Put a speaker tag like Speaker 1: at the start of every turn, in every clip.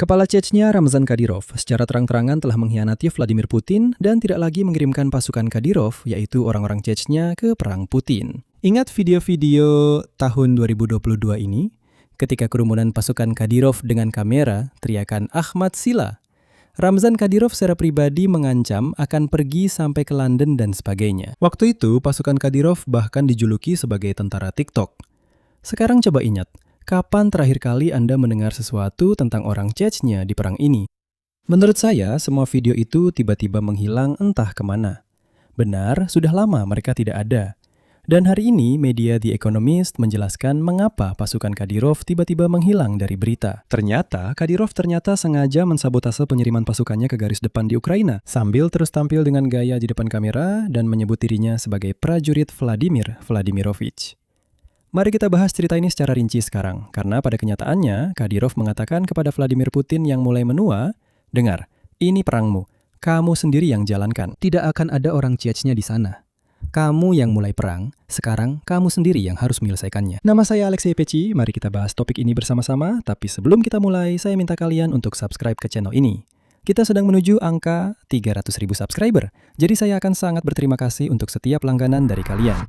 Speaker 1: Kepala Chechnya Ramzan Kadyrov secara terang-terangan telah mengkhianati Vladimir Putin dan tidak lagi mengirimkan pasukan Kadyrov, yaitu orang-orang Chechnya, ke perang Putin. Ingat video-video tahun 2022 ini? Ketika kerumunan pasukan Kadyrov dengan kamera teriakan Ahmad Sila, Ramzan Kadyrov secara pribadi mengancam akan pergi sampai ke London dan sebagainya. Waktu itu pasukan Kadyrov bahkan dijuluki sebagai tentara TikTok. Sekarang coba ingat, kapan terakhir kali Anda mendengar sesuatu tentang orang Chechnya di perang ini? Menurut saya, semua video itu tiba-tiba menghilang entah kemana. Benar, sudah lama mereka tidak ada. Dan hari ini, media The Economist menjelaskan mengapa pasukan Kadyrov tiba-tiba menghilang dari berita. Ternyata, Kadyrov sengaja mensabotase pengiriman pasukannya ke garis depan di Ukraina, sambil terus tampil dengan gaya di depan kamera dan menyebut dirinya sebagai prajurit Vladimir Vladimirovich. Mari kita bahas cerita ini secara rinci sekarang, karena pada kenyataannya, Kadyrov mengatakan kepada Vladimir Putin yang mulai menua, "Dengar, ini perangmu, kamu sendiri yang jalankan. Tidak akan ada orang Chechnya di sana. Kamu yang mulai perang, sekarang kamu sendiri yang harus menyelesaikannya." Nama saya Alexei Peci, mari kita bahas topik ini bersama-sama, tapi sebelum kita mulai, saya minta kalian untuk subscribe ke channel ini. Kita sedang menuju angka 300.000 subscriber, jadi saya akan sangat berterima kasih untuk setiap langganan dari kalian.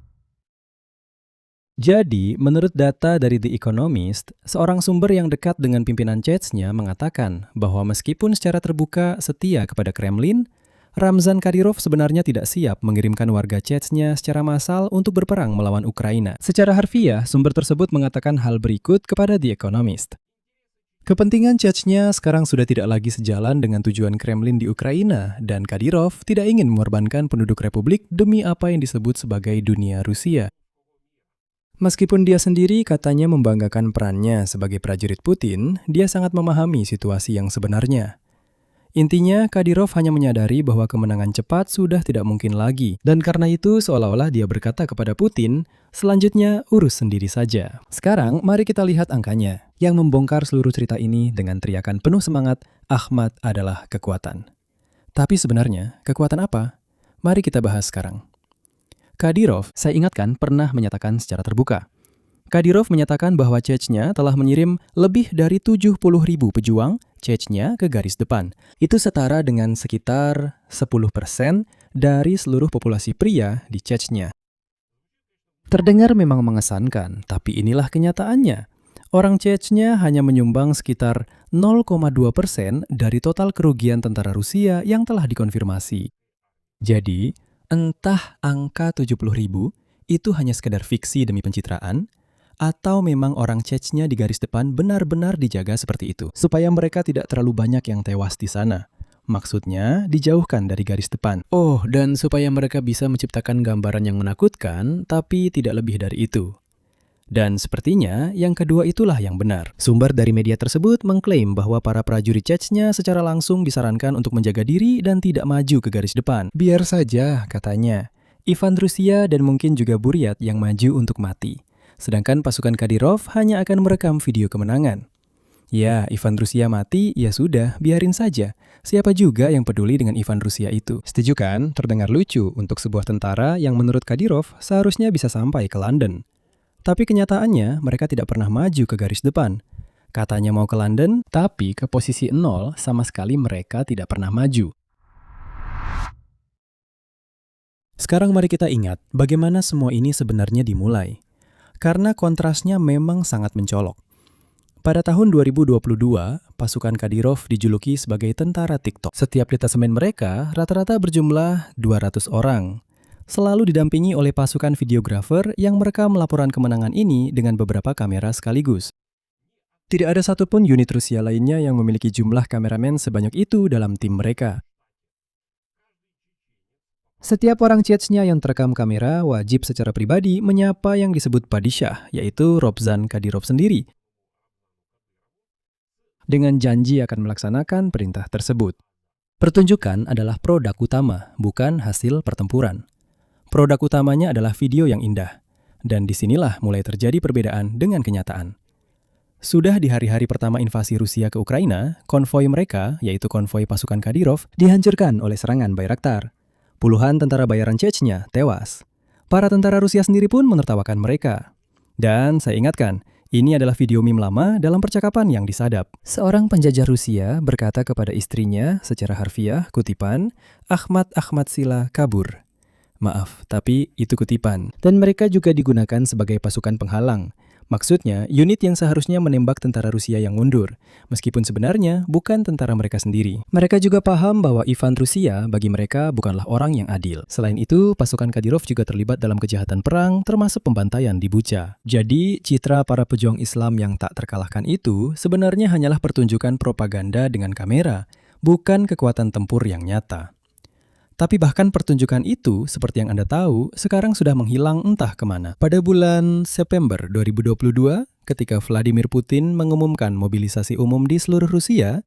Speaker 1: Jadi, menurut data dari The Economist, seorang sumber yang dekat dengan pimpinan Chechnya mengatakan bahwa meskipun secara terbuka setia kepada Kremlin, Ramzan Kadyrov sebenarnya tidak siap mengirimkan warga Chechnya secara massal untuk berperang melawan Ukraina. Secara harfiah, sumber tersebut mengatakan hal berikut kepada The Economist. Kepentingan Chechnya sekarang sudah tidak lagi sejalan dengan tujuan Kremlin di Ukraina, dan Kadyrov tidak ingin mengorbankan penduduk Republik demi apa yang disebut sebagai dunia Rusia. Meskipun dia sendiri katanya membanggakan perannya sebagai prajurit Putin, dia sangat memahami situasi yang sebenarnya. Intinya, Kadyrov hanya menyadari bahwa kemenangan cepat sudah tidak mungkin lagi, dan karena itu seolah-olah dia berkata kepada Putin, selanjutnya urus sendiri saja. Sekarang, mari kita lihat angkanya, yang membongkar seluruh cerita ini dengan teriakan penuh semangat, Ahmad adalah kekuatan. Tapi sebenarnya, kekuatan apa? Mari kita bahas sekarang. Kadyrov, saya ingatkan, pernah menyatakan secara terbuka. Kadyrov menyatakan bahwa Chechnya telah mengirim lebih dari 70.000 pejuang Chechnya ke garis depan. Itu setara dengan sekitar 10% dari seluruh populasi pria di Chechnya. Terdengar memang mengesankan, tapi inilah kenyataannya. Orang Chechnya hanya menyumbang sekitar 0,2% dari total kerugian tentara Rusia yang telah dikonfirmasi. Jadi, entah angka 70.000 itu hanya sekedar fiksi demi pencitraan, atau memang orang Chechnya di garis depan benar-benar dijaga seperti itu, supaya mereka tidak terlalu banyak yang tewas di sana. Maksudnya, dijauhkan dari garis depan. Oh, dan supaya mereka bisa menciptakan gambaran yang menakutkan, tapi tidak lebih dari itu. Dan sepertinya, yang kedua itulah yang benar. Sumber dari media tersebut mengklaim bahwa para prajurit Chechnya secara langsung disarankan untuk menjaga diri dan tidak maju ke garis depan. Biar saja, katanya. Ivan Rusia dan mungkin juga Buryat yang maju untuk mati. Sedangkan pasukan Kadyrov hanya akan merekam video kemenangan. Ya, Ivan Rusia mati, ya sudah, biarin saja. Siapa juga yang peduli dengan Ivan Rusia itu? Setuju kan? Terdengar lucu untuk sebuah tentara yang menurut Kadyrov seharusnya bisa sampai ke London. Tapi kenyataannya, mereka tidak pernah maju ke garis depan. Katanya mau ke London, tapi ke posisi 0 sama sekali mereka tidak pernah maju. Sekarang mari kita ingat bagaimana semua ini sebenarnya dimulai. Karena kontrasnya memang sangat mencolok. Pada tahun 2022, pasukan Kadyrov dijuluki sebagai tentara TikTok. Setiap detasemen mereka rata-rata berjumlah 200 orang. Selalu didampingi oleh pasukan videografer yang merekam laporan kemenangan ini dengan beberapa kamera sekaligus. Tidak ada satupun unit Rusia lainnya yang memiliki jumlah kameramen sebanyak itu dalam tim mereka. Setiap orang Chechnya yang terekam kamera wajib secara pribadi menyapa yang disebut Padishah, yaitu Ramzan Kadyrov sendiri, dengan janji akan melaksanakan perintah tersebut. Pertunjukan adalah produk utama, bukan hasil pertempuran. Produk utamanya adalah video yang indah, dan disinilah mulai terjadi perbedaan dengan kenyataan. Sudah di hari-hari pertama invasi Rusia ke Ukraina, konvoi mereka, yaitu konvoi pasukan Kadyrov, dihancurkan oleh serangan Bayraktar. Puluhan tentara bayaran Chechnya tewas. Para tentara Rusia sendiri pun menertawakan mereka. Dan saya ingatkan, Ini adalah video meme lama dalam percakapan yang disadap. Seorang penjajah Rusia berkata kepada istrinya secara harfiah, kutipan, Ahmad Sila kabur. Maaf, tapi itu kutipan. Dan mereka juga digunakan sebagai pasukan penghalang. Maksudnya, unit yang seharusnya menembak tentara Rusia yang mundur, meskipun sebenarnya bukan tentara mereka sendiri. Mereka juga paham bahwa Ivan Rusia bagi mereka bukanlah orang yang adil. Selain itu, pasukan Kadyrov juga terlibat dalam kejahatan perang, termasuk pembantaian di Bucha. Jadi, citra para pejuang Islam yang tak terkalahkan itu sebenarnya hanyalah pertunjukan propaganda dengan kamera, bukan kekuatan tempur yang nyata. Tapi bahkan pertunjukan itu, seperti yang Anda tahu, sekarang sudah menghilang entah kemana. Pada bulan September 2022, ketika Vladimir Putin mengumumkan mobilisasi umum di seluruh Rusia,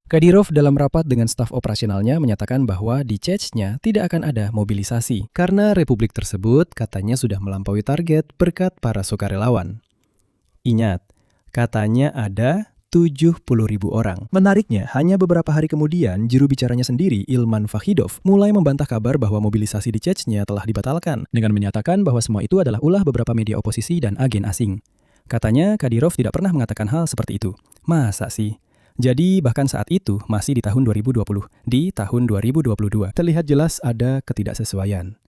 Speaker 1: Kadyrov dalam rapat dengan staf operasionalnya menyatakan bahwa di Chechnya tidak akan ada mobilisasi, karena republik tersebut katanya sudah melampaui target berkat para sukarelawan. Ingat, katanya ada 70.000 orang. Menariknya, hanya beberapa hari kemudian, juru bicaranya sendiri, Ilman Fakhidov, mulai membantah kabar bahwa mobilisasi di Chechnya telah dibatalkan, dengan menyatakan bahwa semua itu adalah ulah beberapa media oposisi dan agen asing. Katanya, Kadyrov tidak pernah mengatakan hal seperti itu. Masa sih? Jadi, bahkan saat itu, masih di tahun 2020, di tahun 2022, terlihat jelas ada ketidaksesuaian.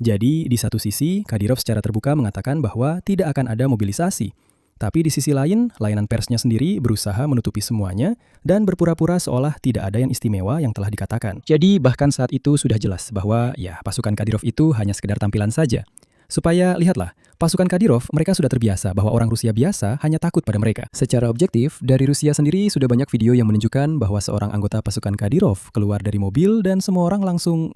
Speaker 1: Jadi, di satu sisi, Kadyrov secara terbuka mengatakan bahwa tidak akan ada mobilisasi. Tapi di sisi lain, layanan persnya sendiri berusaha menutupi semuanya dan berpura-pura seolah tidak ada yang istimewa yang telah dikatakan. Jadi bahkan saat itu sudah jelas bahwa ya pasukan Kadyrov itu hanya sekedar tampilan saja. Supaya lihatlah, pasukan Kadyrov mereka sudah terbiasa bahwa orang Rusia biasa hanya takut pada mereka. Secara objektif, dari Rusia sendiri sudah banyak video yang menunjukkan bahwa seorang anggota pasukan Kadyrov keluar dari mobil dan semua orang langsung,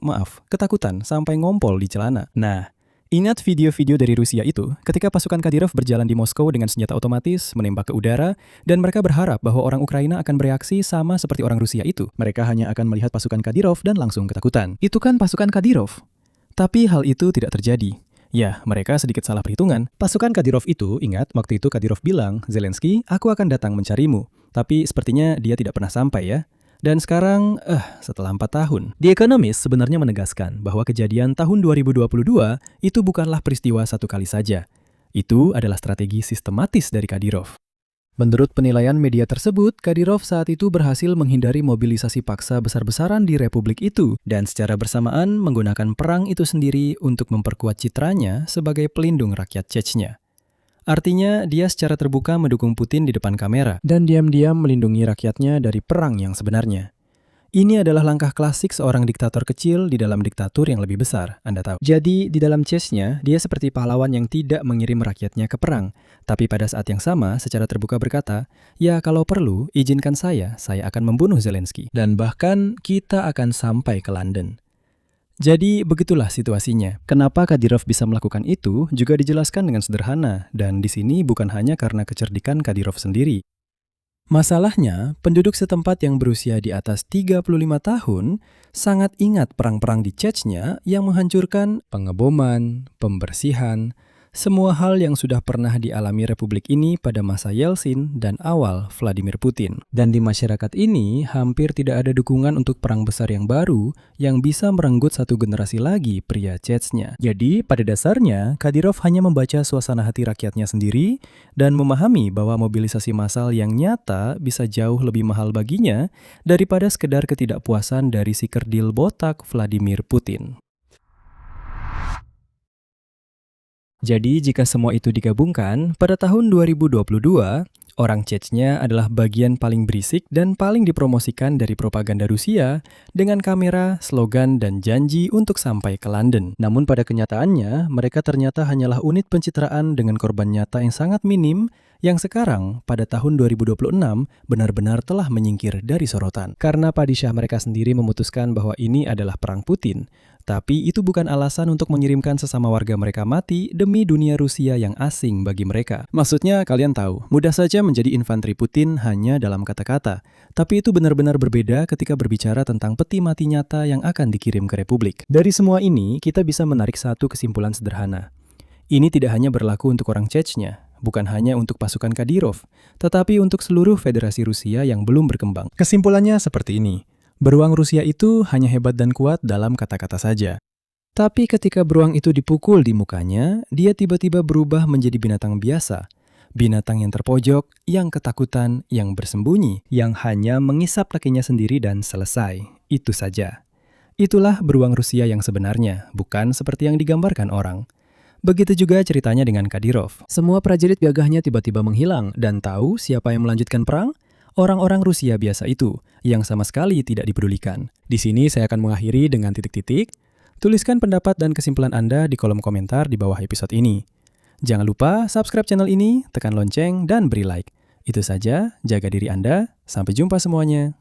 Speaker 1: ketakutan sampai ngompol di celana. Nah, ingat video-video dari Rusia itu ketika pasukan Kadyrov berjalan di Moskow dengan senjata otomatis, menembak ke udara, dan mereka berharap bahwa orang Ukraina akan bereaksi sama seperti orang Rusia itu. Mereka hanya akan melihat pasukan Kadyrov dan langsung ketakutan. Itu kan pasukan Kadyrov. Tapi hal itu tidak terjadi. Ya, mereka sedikit salah perhitungan. Pasukan Kadyrov itu, ingat, waktu itu Kadyrov bilang, Zelensky, aku akan datang mencarimu. Tapi sepertinya dia tidak pernah sampai ya. Dan sekarang, setelah 4 tahun, The Economist sebenarnya menegaskan bahwa kejadian tahun 2022 itu bukanlah peristiwa satu kali saja. Itu adalah strategi sistematis dari Kadyrov. Menurut penilaian media tersebut, Kadyrov saat itu berhasil menghindari mobilisasi paksa besar-besaran di republik itu dan secara bersamaan menggunakan perang itu sendiri untuk memperkuat citranya sebagai pelindung rakyat Chechnya. Artinya, dia secara terbuka mendukung Putin di depan kamera dan diam-diam melindungi rakyatnya dari perang yang sebenarnya. Ini adalah langkah klasik seorang diktator kecil di dalam diktatur yang lebih besar, Anda tahu. Jadi, di dalam Chechnya, dia seperti pahlawan yang tidak mengirim rakyatnya ke perang. Tapi pada saat yang sama, secara terbuka berkata, ya kalau perlu, izinkan saya akan membunuh Zelensky. Dan bahkan, kita akan sampai ke London. Jadi begitulah situasinya. Kenapa Kadyrov bisa melakukan itu juga dijelaskan dengan sederhana, dan di sini bukan hanya karena kecerdikan Kadyrov sendiri. Masalahnya, penduduk setempat yang berusia di atas 35 tahun sangat ingat perang-perang di Chechnya yang menghancurkan pengeboman, pembersihan, semua hal yang sudah pernah dialami republik ini pada masa Yeltsin dan awal Vladimir Putin. Dan di masyarakat ini hampir tidak ada dukungan untuk perang besar yang baru yang bisa merenggut satu generasi lagi pria Chechnya. Jadi pada dasarnya Kadyrov hanya membaca suasana hati rakyatnya sendiri dan memahami bahwa mobilisasi massal yang nyata bisa jauh lebih mahal baginya daripada sekedar ketidakpuasan dari si kerdil botak Vladimir Putin. Jadi jika semua itu digabungkan, pada tahun 2022, orang Chechnya adalah bagian paling berisik dan paling dipromosikan dari propaganda Rusia dengan kamera, slogan, dan janji untuk sampai ke London. Namun pada kenyataannya, mereka ternyata hanyalah unit pencitraan dengan korban nyata yang sangat minim yang sekarang pada tahun 2026 benar-benar telah menyingkir dari sorotan. Karena padishah mereka sendiri memutuskan bahwa ini adalah perang Putin. Tapi itu bukan alasan untuk mengirimkan sesama warga mereka mati demi dunia Rusia yang asing bagi mereka. Maksudnya kalian tahu, mudah saja menjadi infanteri Putin hanya dalam kata-kata. Tapi itu benar-benar berbeda ketika berbicara tentang peti mati nyata yang akan dikirim ke Republik. Dari semua ini, kita bisa menarik satu kesimpulan sederhana. Ini tidak hanya berlaku untuk orang Chechnya, bukan hanya untuk pasukan Kadyrov, tetapi untuk seluruh federasi Rusia yang belum berkembang. Kesimpulannya seperti ini. Beruang Rusia itu hanya hebat dan kuat dalam kata-kata saja. Tapi ketika beruang itu dipukul di mukanya, dia tiba-tiba berubah menjadi binatang biasa. Binatang yang terpojok, yang ketakutan, yang bersembunyi, yang hanya mengisap kakinya sendiri dan selesai. Itu saja. Itulah beruang Rusia yang sebenarnya, bukan seperti yang digambarkan orang. Begitu juga ceritanya dengan Kadyrov. Semua prajurit gagahnya tiba-tiba menghilang dan tahu siapa yang melanjutkan perang? Orang-orang Rusia biasa itu, yang sama sekali tidak dipedulikan. Di sini saya akan mengakhiri dengan titik-titik. Tuliskan pendapat dan kesimpulan Anda di kolom komentar di bawah episode ini. Jangan lupa subscribe channel ini, tekan lonceng, dan beri like. Itu saja, jaga diri Anda. Sampai jumpa semuanya.